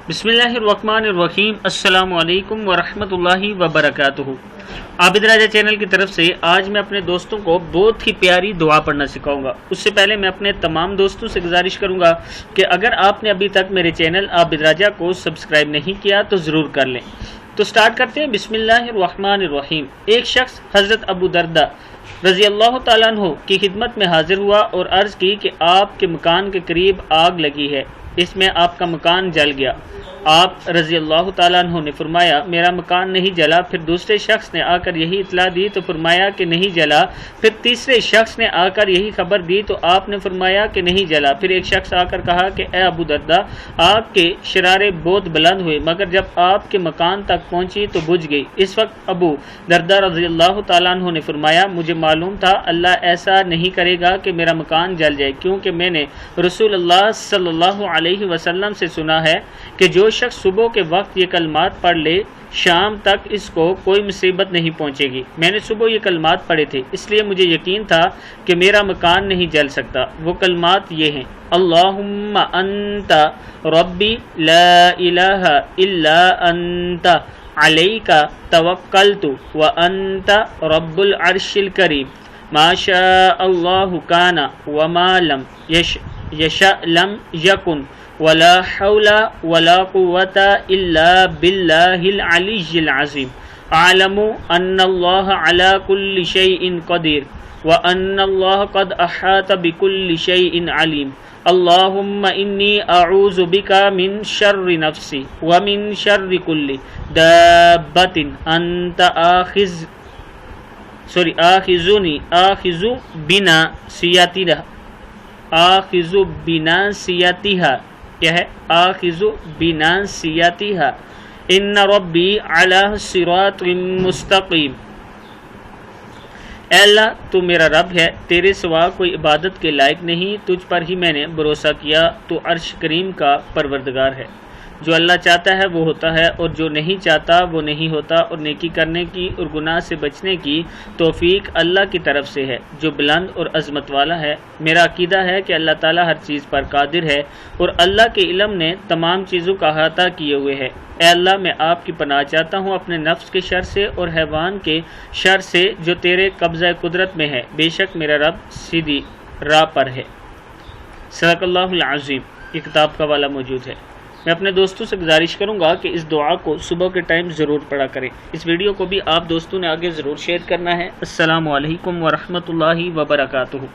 बिस्मिल्लाहिर्रहमानिर्रहीम। अस्सलामु अलैकुम वरहमतुल्लाहि वबरकातुहू। आबिद राजा चैनल की तरफ से आज मैं अपने दोस्तों को बहुत ही प्यारी दुआ पढ़ना सिखाऊंगा। उससे पहले मैं अपने तमाम दोस्तों से गुजारिश करूंगा कि अगर आपने अभी तक मेरे चैनल आबिद राजा को सब्सक्राइब नहीं किया तो ज़रूर कर लें। तो स्टार्ट करते हैं। बिस्मिल्लाहिर्रहमानिर्रहीम। एक शख्स हज़रत अबू दरदा रज़ी अल्लाह तआला अन्हु की खिदमत में हाजिर हुआ और अर्ज़ की कि आपके मकान के करीब आग लगी है, इसमें आपका मकान जल गया। आप रज़ी अल्लाह तआला अन्हु ने फरमाया मेरा मकान नहीं जला। फिर दूसरे शख्स ने आकर यही इत्तला दी तो फरमाया कि नहीं जला। फिर तीसरे शख्स ने आकर यही खबर दी तो आपने फरमाया कि नहीं जला। फिर एक शख्स आकर कहा कि ए अबू दरदा, आग के शरारे बहुत बुलंद हुए मगर जब आपके मकान तक पहुंची तो बुझ गई। इस वक्त अबू दरदा रज़ी अल्लाह तआला अन्हु ने फरमाया मुझे मालूम था अल्लाह ऐसा नहीं करेगा कि मेरा मकान जल जाए, क्योंकि मैंने रसूलुल्लाह सल्लल्लाहु अलैहि वसल्लम से सुना है कि जो शख्स सुबह के वक्त ये कलमात पढ़ ले शाम तक इसको कोई मुसीबत नहीं पहुंचेगी। मैंने सुबह ये कलमात पढ़े थे इसलिए मुझे यकीन था कि मेरा मकान नहीं जल सकता। वो कलमात ये हैं, अल्लाहुम्मा अंता रब्बी ला इलाहा इल्ला अंता अलैका तवक्कलतु व अंता रब्बुल अर्शिल करीम माशा अल्लाहु काना व मा लम यशा लम यकुन वला हौला वला कुव्वता इल्ला बिल्लाहिल अलिय्यिल अज़ीम। अअलमु अन्नल्लाह अला कुल्लि शैइन क़दीर व अन्नल्लाह क़द अहाता बिकुल्लि शैइन अलीम। अल्लाहुम्मा इन्नी अऊज़ु बिका मिन शर्रि नफ्सी व मिन शर्रि कुल्लि दाब्बतिन अंता आखिज़ु बिनासियतिहा। क्या है? आखिज़ु बिनासियतिहा। इन्ना रब्बी अला सिरातिन मुस्तकीम। अल्लाह तू मेरा रब है, तेरे सिवा कोई इबादत के लायक नहीं, तुझ पर ही मैंने भरोसा किया, तू अर्श करीम का परवरदिगार है। जो अल्लाह चाहता है वो होता है और जो नहीं चाहता वो नहीं होता, और नेकी करने की और गुनाह से बचने की तौफीक अल्लाह की तरफ से है जो बुलंद और अज़मत वाला है। मेरा अकीदा है कि अल्लाह ताला हर चीज़ पर कादिर है और अल्लाह के इल्म ने तमाम चीज़ों का अहाता किए हुए है। ए अल्लाह, मैं आपकी पनाह चाहता हूँ अपने नफ्स के शर से और हैवान के शर से जो तेरे कब्ज़ा कुदरत में है। बेशक मेरा रब सीधी राह पर है। सदक़ल्लाहुल अज़ीम। ये किताब का वाला मौजूद है। मैं अपने दोस्तों से गुजारिश करूंगा कि इस दुआ को सुबह के टाइम ज़रूर पढ़ा करें। इस वीडियो को भी आप दोस्तों ने आगे ज़रूर शेयर करना है। अस्सलामु अलैकुम वरहमतुल्लाहि वबरकातुहू।